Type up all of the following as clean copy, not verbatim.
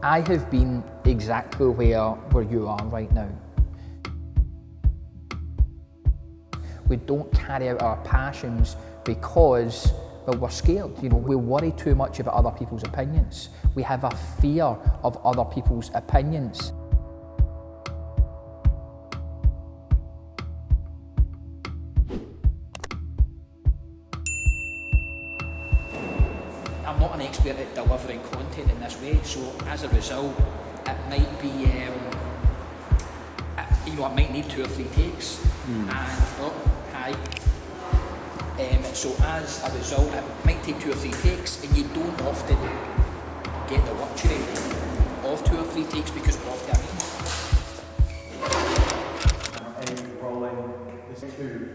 I have been exactly where you are right now. We don't carry out our passions because, well, we're scared. We worry too much about other people's opinions. We have a fear of other people's opinions. I'm not an expert at delivering content in this way, so as a result, it might be, it might need 2 or 3 takes. So as a result, it might take 2 or 3 takes, and you don't often get the luxury of 2 or 3 takes because we're off camera. Rolling. This is 2.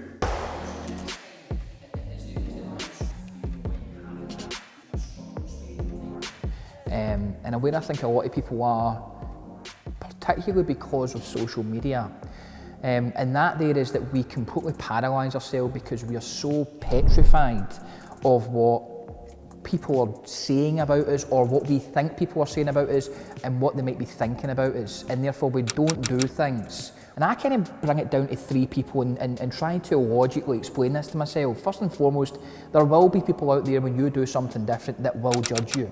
And where I think a lot of people are, particularly because of social media, and that there is that we completely paralyse ourselves because we are so petrified of what people are saying about us or what we think people are saying about us and what they might be thinking about us, and therefore we don't do things. And I kind of bring it down to 3 people and try to logically explain this to myself. First and foremost, there will be people out there when you do something different that will judge you.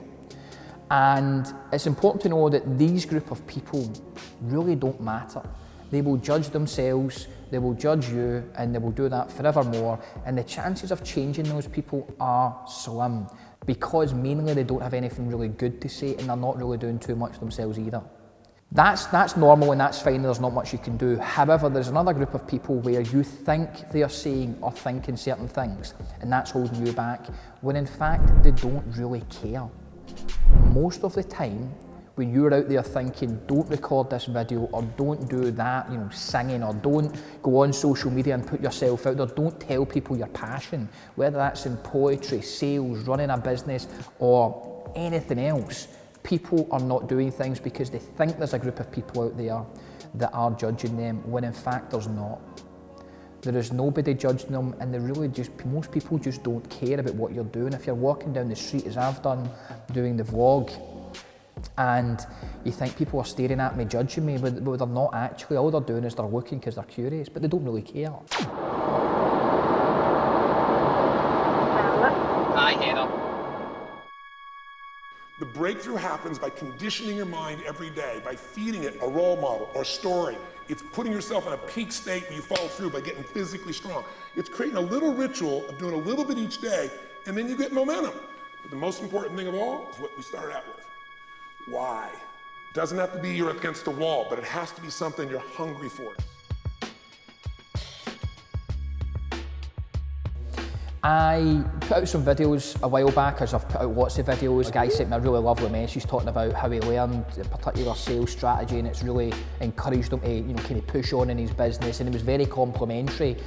And it's important to know that these group of people really don't matter. They will judge themselves, they will judge you, and they will do that forevermore. And the chances of changing those people are slim because mainly they don't have anything really good to say and they're not really doing too much themselves either. That's normal and that's fine, there's not much you can do. However, there's another group of people where you think they are saying or thinking certain things and that's holding you back, when in fact they don't really care. Most of the time, when you're out there thinking, don't record this video or don't do that, singing, or don't go on social media and put yourself out there, don't tell people your passion, whether that's in poetry, sales, running a business, or anything else, people are not doing things because they think there's a group of people out there that are judging them, when in fact there's not. There is nobody judging them, and most people just don't care about what you're doing. If you're walking down the street, as I've done, doing the vlog, and you think people are staring at me, judging me, but they're not actually. All they're doing is they're looking because they're curious, but they don't really care. Hi, Hannah. The breakthrough happens by conditioning your mind every day, by feeding it a role model or story. It's putting yourself in a peak state where you follow through by getting physically strong. It's creating a little ritual of doing a little bit each day, and then you get momentum. But the most important thing of all is what we started out with. Why? It doesn't have to be you're against the wall, but it has to be something you're hungry for. I put out some videos a while back, as I've put out lots of videos. A guy sent me a really lovely message talking about how he learned a particular sales strategy, and it's really encouraged him to kind of push on in his business, and it was very complimentary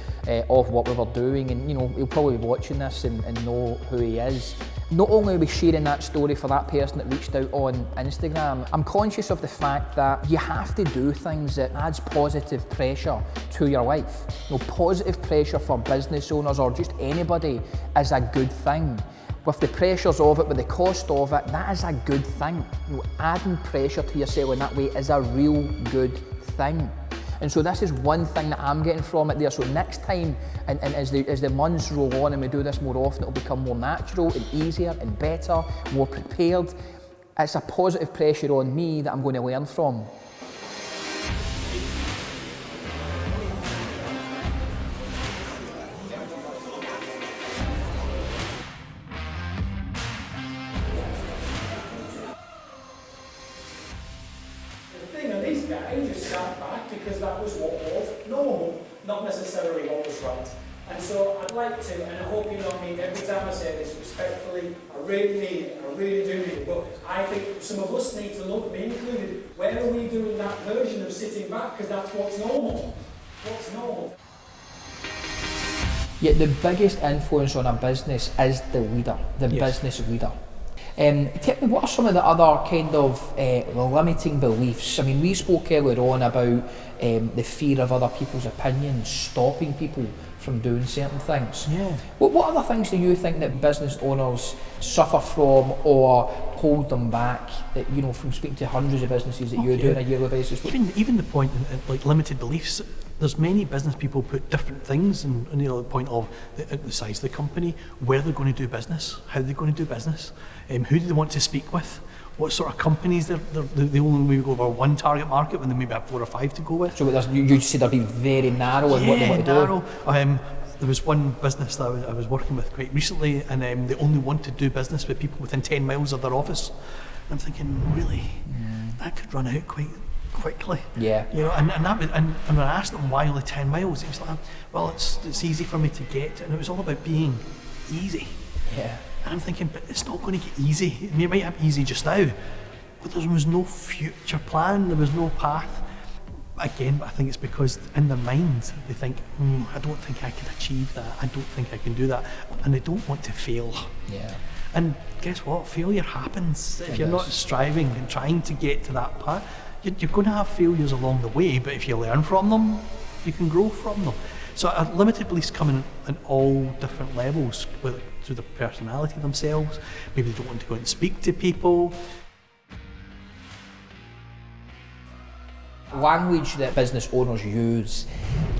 of what we were doing, and he'll probably be watching this and know who he is. Not only are we sharing that story for that person that reached out on Instagram, I'm conscious of the fact that you have to do things that adds positive pressure to your life. Positive pressure for business owners or just anybody is a good thing. With the pressures of it, with the cost of it, that is a good thing. Adding pressure to yourself in that way is a real good thing. And so this is one thing that I'm getting from it there. So next time, and as the months roll on and we do this more often, it'll become more natural and easier and better, more prepared. It's a positive pressure on me that I'm going to learn from. These guys just sat back because that was what was normal, not necessarily what was right. And so I'd like to, and I hope you don't mean every time I say this respectfully, I really mean it, I really do mean it, but I think some of us need to look, me included, where are we doing that version of sitting back, because that's what's normal. What's normal? Yet the biggest influence on a business is the leader, the business leader. Tell me, what are some of the other kind of limiting beliefs? I mean, we spoke earlier on about the fear of other people's opinions stopping people from doing certain things. Yeah. What other things do you think that business owners suffer from or hold them back, you know, from speaking to hundreds of businesses that you're doing on a yearly basis? Even the point in like limited beliefs, there's many business people put different things, and you know, the point of the size of the company, where they're going to do business, how they're going to do business, who do they want to speak with, what sort of companies they only maybe go over one target market when they maybe have 4 or 5 to go with. So you said they're being very narrow in what they want to do? There was one business that I was working with quite recently, and they only want to do business with people within 10 miles of their office. And I'm thinking, really, that could run out quite quickly. Yeah. You know, and when I asked him why only 10 miles, he was like, well, it's easy for me to get, and it was all about being easy. Yeah. And I'm thinking, but it's not going to get easy. I mean, it might have easy just now, but there was no future plan, there was no path. Again, I think it's because in their minds they think, I don't think I can achieve that, I don't think I can do that, and they don't want to fail. Yeah. And guess what? Failure happens if you're not striving and trying to get to that path. You're going to have failures along the way, but if you learn from them, you can grow from them. So limited beliefs come in all different levels, through the personality themselves. Maybe they don't want to go and speak to people. Language that business owners use,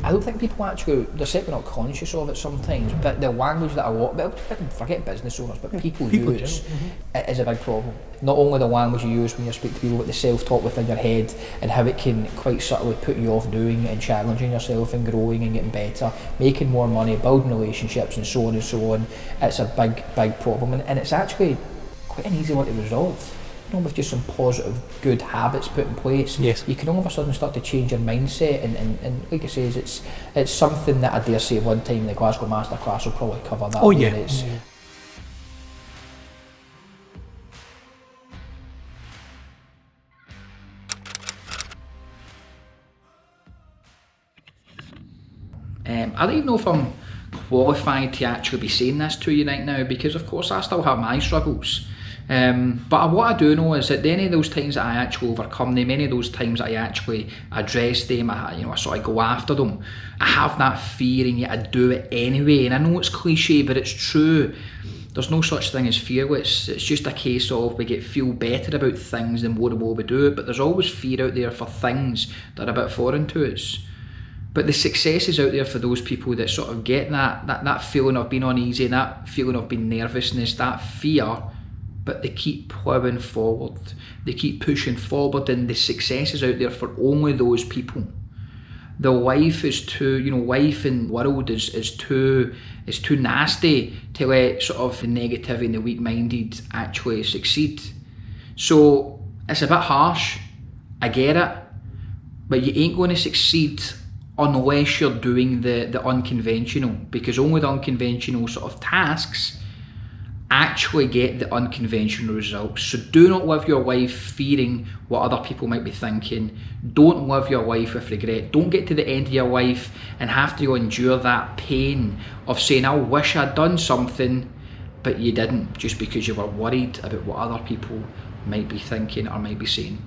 I don't think people actually, they're certainly not conscious of it sometimes, but the language that a lot, forget business owners, but people use is a big problem. Not only the language you use when you speak to people, but the self-talk within your head and how it can quite subtly put you off doing and challenging yourself and growing and getting better, making more money, building relationships and so on and so on. It's a big problem, and it's actually quite an easy one to resolve. You know, with just some positive, good habits put in place, you can all of a sudden start to change your mindset, and like I say, it's something that I dare say one time the Glasgow Masterclass will probably cover that. Oh yeah. I don't even know if I'm qualified to actually be saying this to you right now, because of course I still have my struggles. But what I do know is that any of those times that I actually overcome them, any of those times that I actually address them, I sort of go after them, I have that fear and yet I do it anyway. And I know it's cliche, but it's true. There's no such thing as fearless. It's just a case of we feel better about things the more we do it, but there's always fear out there for things that are a bit foreign to us. But the success is out there for those people that sort of get that feeling of being uneasy, that feeling of being nervousness, that fear, but they keep ploughing forward. They keep pushing forward, and the success is out there for only those people. The life is too, life and world is too nasty to let sort of the negative and the weak-minded actually succeed. So it's a bit harsh, I get it, but you ain't going to succeed unless you're doing the unconventional, because only the unconventional sort of tasks actually get the unconventional results. So do not live your life fearing what other people might be thinking. Don't live your life with regret. Don't get to the end of your life and have to endure that pain of saying, I wish I'd done something, but you didn't, just because you were worried about what other people might be thinking or might be saying.